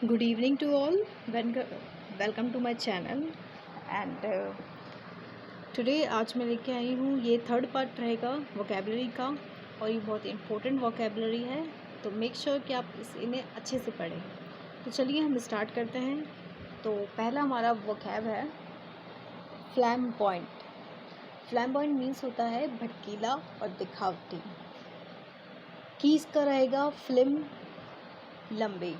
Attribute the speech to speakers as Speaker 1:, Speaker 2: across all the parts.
Speaker 1: Good evening to all. Welcome to my channel. And today आज मैं लेके आई हूँ, ये थर्ड पार्ट रहेगा वोकेबलरी का, और ये बहुत इम्पोर्टेंट वोकेबलरी है, तो मेक श्योर कि आप इन्हें अच्छे से पढ़ें। तो चलिए हम स्टार्ट करते हैं। तो पहला हमारा वोकैब है फ्लैम्बॉयंट। फ्लैम्बॉयंट मीन्स होता है भड़कीला और दिखावटी। कीज का रहेगा फिल्म लंबे,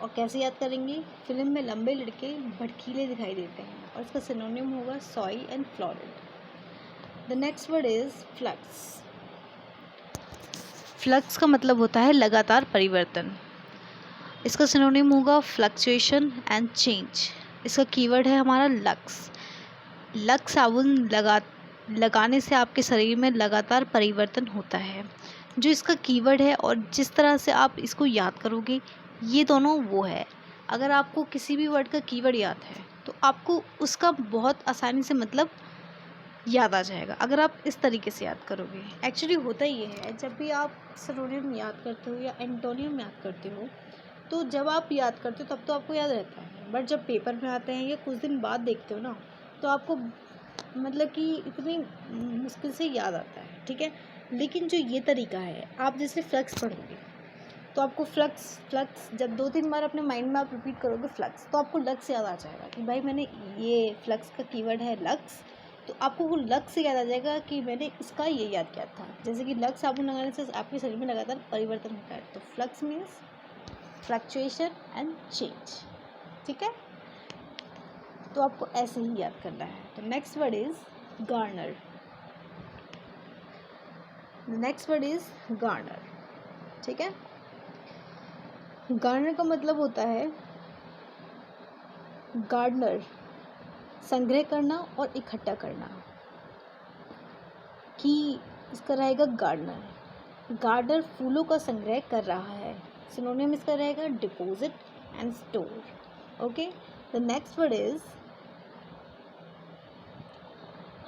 Speaker 1: और कैसे याद करेंगे? फिल्म में लंबे लड़के भड़कीले दिखाई देते हैं, और इसका सिनोनिम होगा showy and florid. The next word is flux. Flux का मतलब होता है लगातार परिवर्तन। इसका सिनोनिम होगा फ्लक्चुएशन एंड चेंज। इसका कीवर्ड है हमारा लक्स। लक्स साबुन लगाने से आपके शरीर में लगातार परिवर्तन होता है, जो इसका कीवर्ड है। और जिस तरह से आप इसको याद करोगे, ये दोनों वो है। अगर आपको किसी भी वर्ड का कीवर्ड याद है तो आपको उसका बहुत आसानी से मतलब याद आ जाएगा, अगर आप इस तरीके से याद करोगे। एक्चुअली होता ये है, जब भी आप सिनोनिम याद करते हो या एंटोनियम याद करते हो, तो जब आप याद करते हो तब तो आपको याद रहता है, बट जब पेपर में आते हैं या कुछ दिन बाद देखते हो ना, तो आपको मतलब कि इतनी मुश्किल से याद आता है, ठीक है। लेकिन जो ये तरीका है, आप जैसे फ्लक्स पढ़ोगे तो आपको फ्लक्स जब 2-3 बार अपने माइंड में आप रिपीट करोगे फ्लक्स, तो आपको लक्स याद आ जाएगा कि भाई मैंने ये फ्लक्स का कीवर्ड है लक्स, तो आपको वो लक्स से याद आ जाएगा कि मैंने इसका ये याद किया था। जैसे कि लक्स साबुन लगाने से आपके शरीर में लगातार परिवर्तन होता है, तो flux means fluctuation and change, ठीक है। तो आपको ऐसे ही याद करना है। तो next word is Garner. Next word is Garner, ठीक है। गार्नर का मतलब होता है गार्डनर, संग्रह करना और इकट्ठा करना। कि इसका रहेगा गार्डनर। गार्डनर फूलों का संग्रह कर रहा है। सिनोनिम इसका रहेगा deposit and store. Okay, the next word is,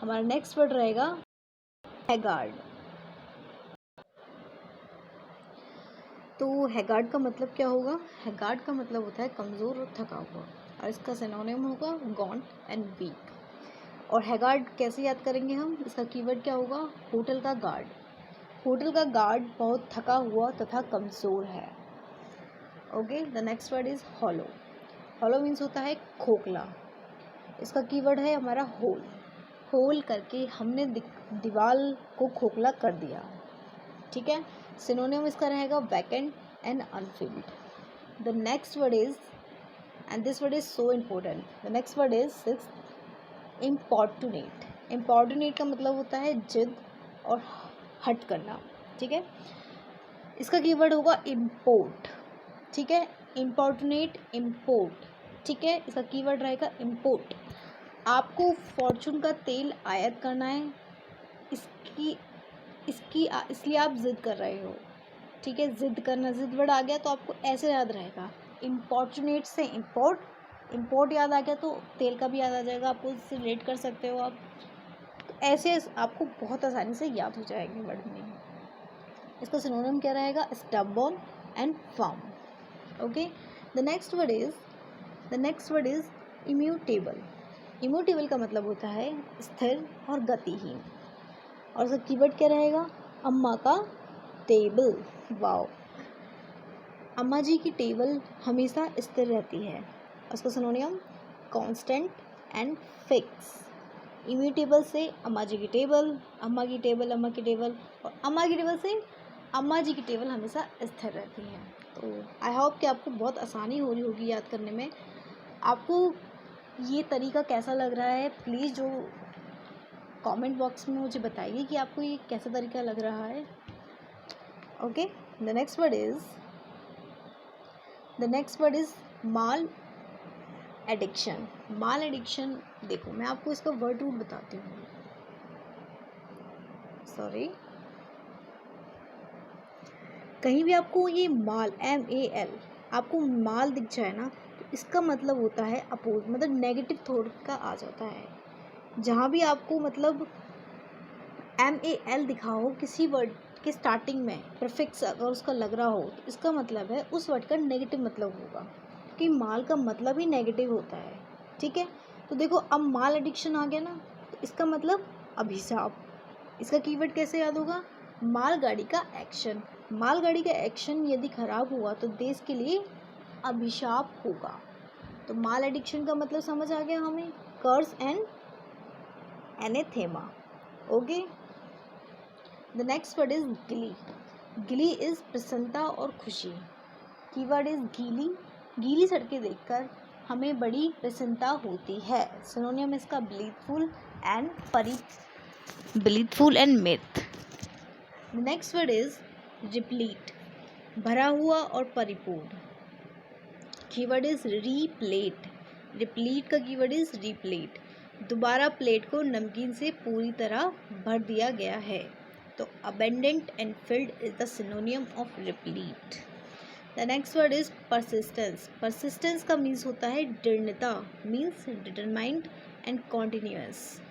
Speaker 1: हमारा नेक्स्ट वर्ड रहेगा हैगार्ड। तो हैगार्ड का मतलब क्या होगा? हैगार्ड का मतलब होता है कमज़ोर और थका हुआ, और इसका सिनोनिम होगा गॉन्ट एंड वीक। और हैगार्ड कैसे याद करेंगे हम? इसका कीवर्ड क्या होगा? होटल का गार्ड। होटल का गार्ड बहुत थका हुआ तथा कमज़ोर है। Okay, the next word is hollow. Hollow means होता है खोखला। इसका कीवर्ड है हमारा होल। होल करके हमने दीवार को खोखला कर दिया, ठीक है। सिनोनिम इसका रहेगा vacant and unfilled. The next word is, and this word is so important, the next word is sixth, importunate. Importunate का मतलब होता है जिद और हट करना, ठीक है। इसका कीवर्ड होगा इम्पोर्ट, ठीक है। इम्पोर्टुनेट, इम्पोर्ट, ठीक है। इसका कीवर्ड रहेगा इम्पोर्ट। आपको फॉर्चून का तेल आयात करना है, इसलिए आप जिद कर रहे हो, ठीक है। जिद करना, जिद वर्ड आ गया तो आपको ऐसे याद रहेगा, इम्पोर्टुनेट से इम्पोर्ट, इम्पोर्ट याद आ गया तो तेल का भी याद आ जाएगा, आपको इससे रिलेट कर सकते हो आप। तो ऐसे आपको बहुत आसानी से याद हो जाएगी वर्ड में। इसका सिनोनिम क्या रहेगा? Stubborn and firm. Okay, the next word is immutable. Immutable का मतलब होता है स्थिर और गतिहीन, और इसका कीवर्ड क्या रहेगा? अम्मा का टेबल। वाओ, अम्मा जी की टेबल हमेशा स्थिर रहती है। उसका synonym constant and fix. Immutable से अम्मा जी की टेबल, अम्मा की टेबल, अम्मा की टेबल, और अम्मा की टेबल से अम्मा जी की टेबल हमेशा स्थिर रहती है। तो आई होप कि आपको बहुत आसानी हो रही होगी याद करने में। आपको ये तरीका कैसा लग रहा है? प्लीज़ जो कमेंट बॉक्स में मुझे बताइए कि आपको ये कैसा तरीका लग रहा है। Okay, the next word is mall addiction. Mall addiction, देखो मैं आपको इसका वर्ड रूट बताती हूँ। सॉरी, कहीं भी आपको ये माल, MAL, आपको माल दिख जाए ना, तो इसका मतलब होता है अपोज, मतलब नेगेटिव थॉट का आ जाता है। जहाँ भी आपको मतलब MAL दिखा हो किसी वर्ड के स्टार्टिंग में प्रीफिक्स अगर उसका लग रहा हो तो इसका मतलब है उस वर्ड का नेगेटिव मतलब होगा, क्योंकि माल का मतलब ही नेगेटिव होता है। ठीक है, तो देखो अब माल एडिक्शन आ गया ना, तो इसका मतलब अभिशाप। इसका कीवर्ड कैसे याद होगा? मालगाड़ी का एक्शन। मालगाड़ी का एक्शन यदि खराब हुआ तो देश के लिए अभिशाप होगा। तो माल एडिक्शन का मतलब समझ आ गया हमें, curse and anathema. Okay, the next word is gilly. Gilly is प्रसन्नता और खुशी। कीवर्ड इज गीली। गीली सड़कें देखकर हमें बड़ी प्रसन्नता होती है। सिनोनियम इसका blithful and mirth. The next word is replete, भरा हुआ और परिपूर्ण। Keyword is replate. रिप्लीट का कीवर्ड इज रीप्लेट, दोबारा प्लेट को नमकीन से पूरी तरह भर दिया गया है। तो abundant and filled is the synonym of replete. The next word is persistence. Persistence का मीन्स होता है दृढ़ता, means determined and continuous.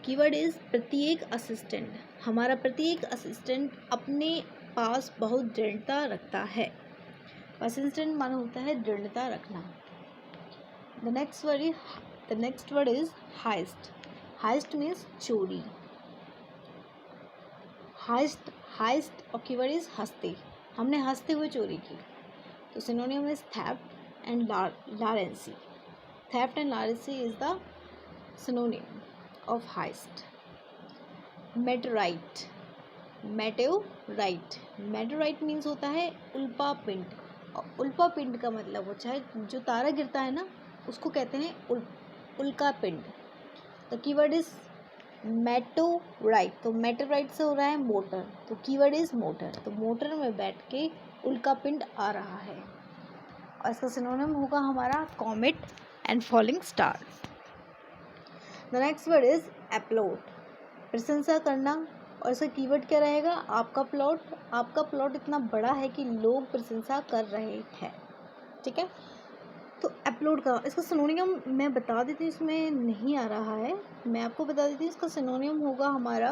Speaker 1: Keyword is प्रत्येक असिस्टेंट। हमारा प्रत्येक असिस्टेंट अपने पास बहुत दृढ़ता रखता है। परसिस्टेंट माना होता है दृढ़ता रखना। The next word is heist. Heist means चोरी। हाइस्ट और कीवर्ड इज हंसते, हमने हंसते हुए चोरी की। तो सिनोनियम is theft and लारेंसी। Theft and लारेंसी is the synonym of highest. मेटेराइट। मेटेराइट means होता है उल्का पिंड, और उल्का पिंड का मतलब होता है जो तारा गिरता है ना उसको कहते हैं उल्का पिंड। तो कीवर्ड इज मेटेराइट। तो मेटेराइट से हो रहा है मोटर, तो कीवर्ड इज मोटर। तो मोटर में बैठ के उल्का पिंड आ रहा है, और इसका सिनोनिम होगा हमारा comet and falling star. The next word is upload, प्रशंसा करना, और इसका कीवर्ड क्या रहेगा? आपका प्लॉट। आपका प्लॉट इतना बड़ा है कि लोग प्रशंसा कर रहे हैं। ठीक है, तो अपलोड का इसका सिनोनियम मैं बता देती हूँ, इसमें नहीं आ रहा है, मैं आपको बता देती हूँ। इसका सिनोनियम होगा हमारा,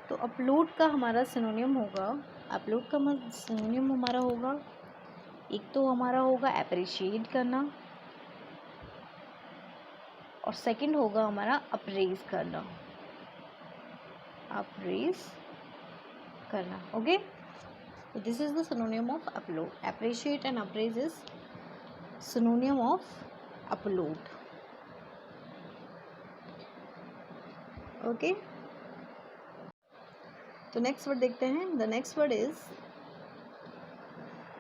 Speaker 1: तो अपलोड का हमारा सिनोनियम होगा, अपलोड का सिनोनियम हमारा होगा, एक तो हमारा होगा अप्रिशिएट करना, और सेकंड होगा हमारा अप्रेज करना। Okay, so this is the synonym of upload. Appreciate and appraise is synonym of upload. Okay, तो नेक्स्ट वर्ड देखते हैं। The next word is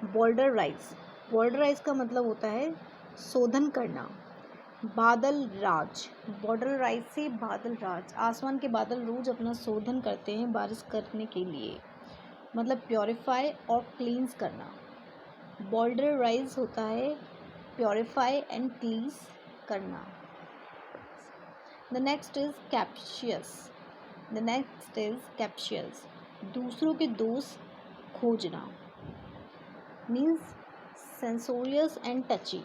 Speaker 1: bowdlerize. Bowdlerize का मतलब होता है शोधन करना। बादल राज, बॉर्डराइज से बादल राज, आसमान के बादल रोज अपना शोधन करते हैं बारिश करने के लिए, मतलब प्योरीफाई और क्लींस करना। बॉल्डराइज होता है प्योरीफाई एंड क्लींस करना। The next is captious. दूसरों के दोष खोजना, मीन्स सेंसोरियस एंड टची।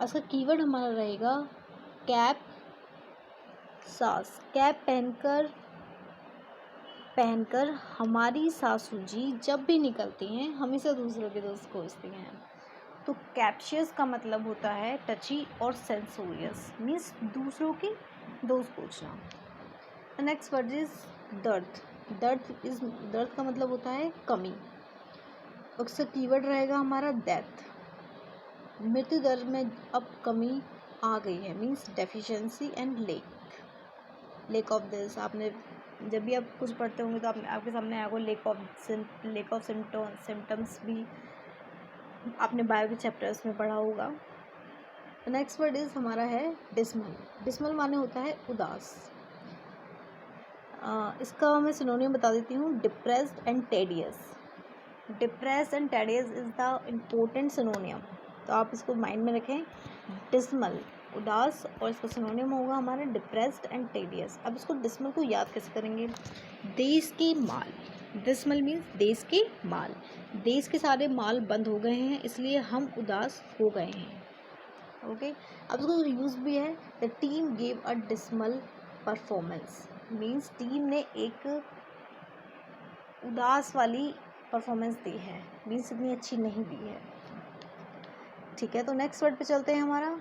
Speaker 1: इसका कीवर्ड हमारा रहेगा कैप सास। कैप पहनकर हमारी सासू जी जब भी निकलती हैं हमेशा दूसरों के दोस्त खोजती हैं। तो कैप्शियस का मतलब होता है टची, और सेंसोरियस मीन्स दूसरों के दोस्त खोजना। नेक्स्ट वर्ड इज दर्द। दर्द का मतलब होता है कमी, उसका कीवर्ड रहेगा हमारा डेथ। मृत्यु दर में अब कमी आ गई है, means deficiency and lake of this. आपने जब भी आप कुछ पढ़ते होंगे तो आपके सामने आएगा लेक ऑफ सिम्टम्स भी आपने बायो के चैप्टर्स में पढ़ा होगा। नेक्स्ट वर्ड इज हमारा है डिसमल। डिसमल माने होता है उदास। इसका मैं सिनोनियम बता देती हूँ, depressed and tedious. Depressed and tedious is the important सिनोनियम, तो आप इसको माइंड में रखें। डिसमल उदास, और इसका सिनोनियम होगा हमारा डिप्रेस्ड एंड टेडियस। अब इसको डिसमल को याद कैसे करेंगे? देश के माल। डिसमल मीन्स देश के माल। देश के सारे माल बंद हो गए हैं, इसलिए हम उदास हो गए हैं। ओके, अब इसको यूज़ भी है, the team gave a dismal performance, means team ने एक उदास वाली परफॉर्मेंस दी है, मीन्स इतनी अच्छी नहीं दी है। ठीक है, तो नेक्स्ट वर्ड पे चलते हैं हमारा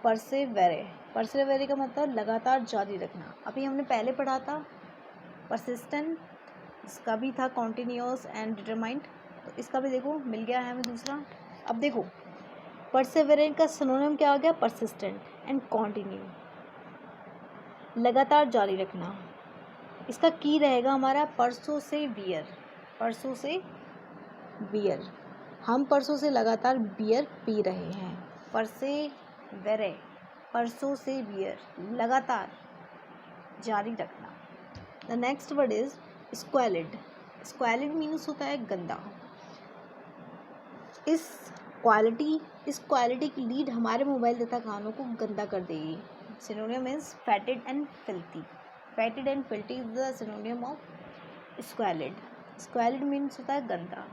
Speaker 1: परसेवेरे। परसेवेरे का मतलब लगातार जारी रखना। अभी हमने पहले पढ़ा था परसिस्टेंट, इसका भी था कॉन्टिन्यूअस एंड डिटरमाइंड, तो इसका भी देखो मिल गया है हमें दूसरा। अब देखो परसेवेरेंट का सिनोनिम क्या आ गया, परसिस्टेंट एंड कॉन्टिन्यू, लगातार जारी रखना। इसका की रहेगा हमारा परसों से बियर, परसों से बियर, हम परसों से लगातार बियर पी रहे हैं। परसेवेरे, परसों से बियर, लगातार जारी रखना। The next word is squalid. Squalid means होता है गंदा। इस क्वालिटी की लीड हमारे मोबाइल तथा कानों को गंदा कर देगी। Synonym means fetid and filthy. Fetid and filthy is the synonym of squalid. Squalid means होता है गंदा।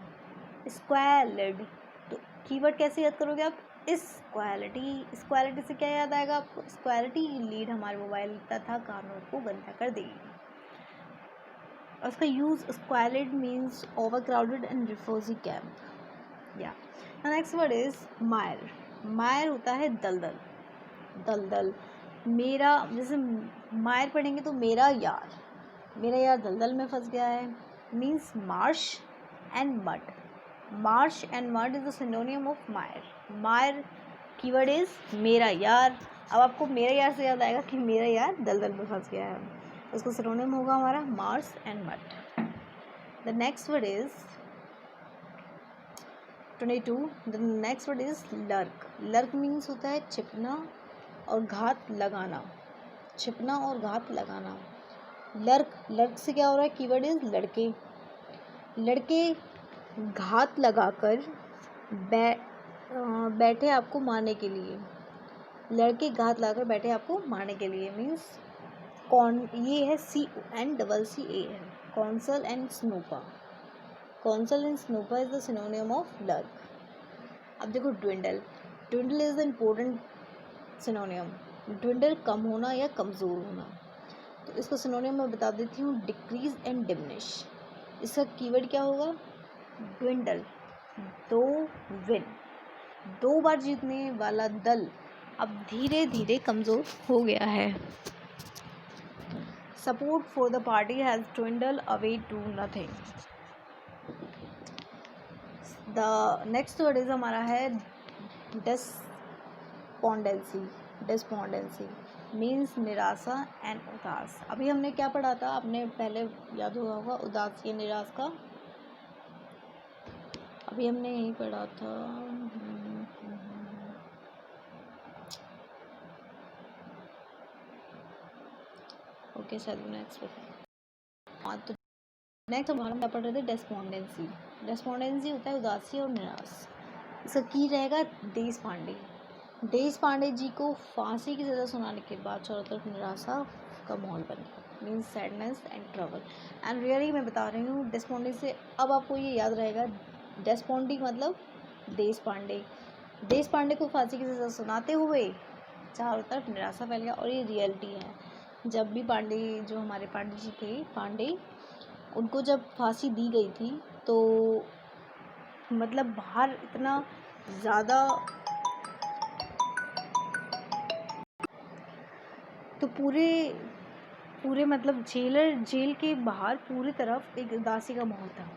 Speaker 1: स्क्वालिड, तो कीवर्ड कैसे याद करोगे आप, स्क्वालिटी से क्या याद आएगा आपको, स्क्वालिटी की लीड हमारे मोबाइल तथा कानों को गंदा कर देगी। उसका use squalid means overcrowded and refugee camp. या next word is mire. Mire होता है दलदल, दलदल। मेरा, जैसे मायर पढ़ेंगे तो मेरा यार दलदल में फंस गया है, means Marsh and mud. Marsh and mud is the synonym of Mayar. Mayar keyword is मेरा यार। अब आपको मेरा यार से याद आएगा कि मेरा यार दलदल में फंस गया है, उसको सिनोनियम होगा हमारा Marsh and mud. The next word is 22। The next word is lurk. Lurk means होता है छिपना और घात लगाना, छिपना और घात लगाना। लर्क से क्या हो रहा है, कीवर्ड इज लड़के। लड़के घात लगाकर बैठे आपको मारने के लिए। लड़के घात लगाकर बैठे आपको मारने के लिए, मीन्स ये है CONCA है, conceal and snoop. Conceal and snoop is the synonym of lurk. अब देखो dwindle. Dwindle is the important synonym. Dwindle कम होना या कमज़ोर होना, तो इसका सिनोनियम मैं बता देती हूँ, डिक्रीज एंड डिमिनिश। इसका कीवर्ड क्या होगा, ड्विंडल, दो बार जीतने वाला दल अब धीरे धीरे कमज़ोर हो गया है। Support for the party has dwindle away to nothing. The next word is हमारा है डेस्पोंडेंसी। डेस्पोंडेंसी मीन्स निराशा एंड उदास। अभी हमने क्या पढ़ा था, आपने पहले याद हुआ होगा, उदास या निराश का अभी हमने यही पढ़ा था। ओके, शायद नेक्स्ट हाँ, तो नेक्स्ट हम क्या पढ़ रहे थे, डेस्पोंडेंसी। डेस्पोंडेंसी होता है उदासी और निराश। इसका की रहेगा देश पांडे। देश पांडे जी को फांसी की सज़ा सुनाने के बाद चारों तरफ निराशा का माहौल बन गया, means sadness and trouble. And really मैं बता रही हूँ डेस्पोंडी से, अब आपको ये याद रहेगा, डेस्पोंडी मतलब देश पांडे। देश पांडे को फांसी की सज़ा सुनाते हुए चारों तरफ निराशा फैल गया, और ये रियलिटी है। जब भी पांडे, जो हमारे पांडे जी थे, पांडे, उनको जब फांसी दी गई थी तो मतलब बाहर इतना ज़्यादा, तो पूरे मतलब जेल के बाहर पूरी तरफ एक उदासी का माहौल था।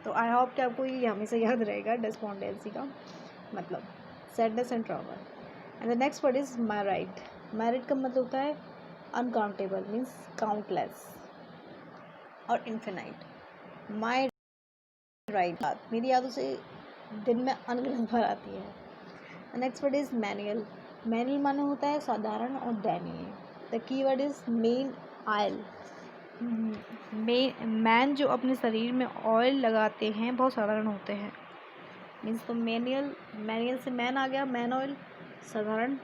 Speaker 1: तो आई होप कि आपको ये हमेशा याद रहेगा, डेस्पोंडेंसी का मतलब sadness and trouble. And the next word is married. Married का मतलब होता है अनकाउंटेबल, मीन्स काउंटलेस और इन्फिनाइट। माई राइट, मेरी यादों से दिन में अनगिनत भर आती है। Next word is manual. Manual माने होता है साधारण और दयनीय। The key word is men oil. Man जो अपने शरीर में ऑयल लगाते हैं बहुत साधारण होते हैं, मीन्स तो मैनुअल से मैन आ गया, मैन ऑयल, साधारण।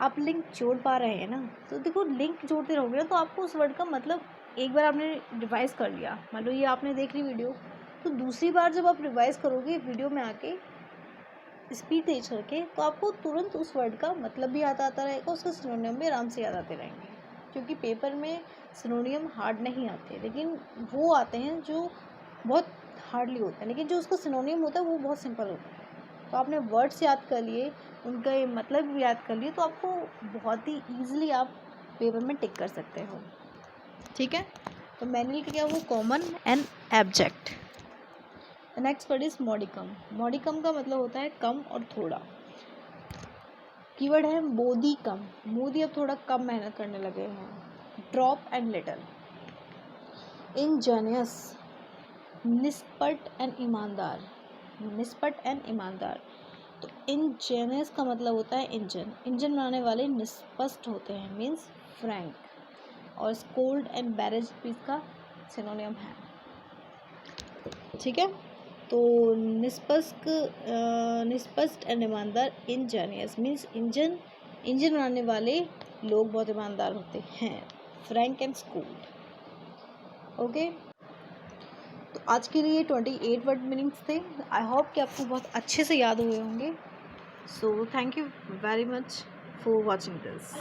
Speaker 1: आप लिंक जोड़ पा रहे हैं ना, तो देखो लिंक जोड़ते रहोगे ना तो आपको उस वर्ड का मतलब, एक बार आपने रिवाइज कर लिया, मान लो ये आपने देख ली वीडियो, तो दूसरी बार जब आप रिवाइज करोगे वीडियो में आके, स्पीड तेज करके, तो आपको तुरंत उस वर्ड का मतलब भी याद आता रहेगा, उसके सिनोनियम भी आराम से याद आते रहेंगे। क्योंकि पेपर में सिनोनियम हार्ड नहीं आते, लेकिन वो आते हैं जो बहुत हार्डली होते हैं, लेकिन जो उसका सिनोनियम होता है वो बहुत सिंपल होता है। तो आपने वर्ड्स याद कर लिए, उनका ये मतलब भी याद कर लिए, तो आपको बहुत ही ईजिली आप पेपर में टिक कर सकते हो। ठीक है, तो मैंने क्या, वो common and abject. Next word is modicum. Modicum का मतलब होता है कम और थोड़ा। कीवर्ड है मोदीकम। मोदी अब थोड़ा कम मेहनत करने लगे हैं। Drop and little. इंजेनियस, निष्पट एंड ईमानदार। निष्पट एंड ईमानदार। तो इंजेनियस का मतलब होता है इंजन। इंजन बनाने वाले निष्पष्ट होते हैं, मीन्स फ्रैंक। और स्कोल्ड एंड बैरेज भी इसका सिनोनियम है। ठीक है, तो निष्पष्ट एंड ईमानदार। इंजेनियस मीन्स इंजन बनाने वाले लोग बहुत ईमानदार होते हैं। Frank and schooled. ओके, तो आज के लिए 28 वर्ड मीनिंग्स थे। आई होप कि आपको बहुत अच्छे से याद हुए होंगे। So thank you very much for watching this.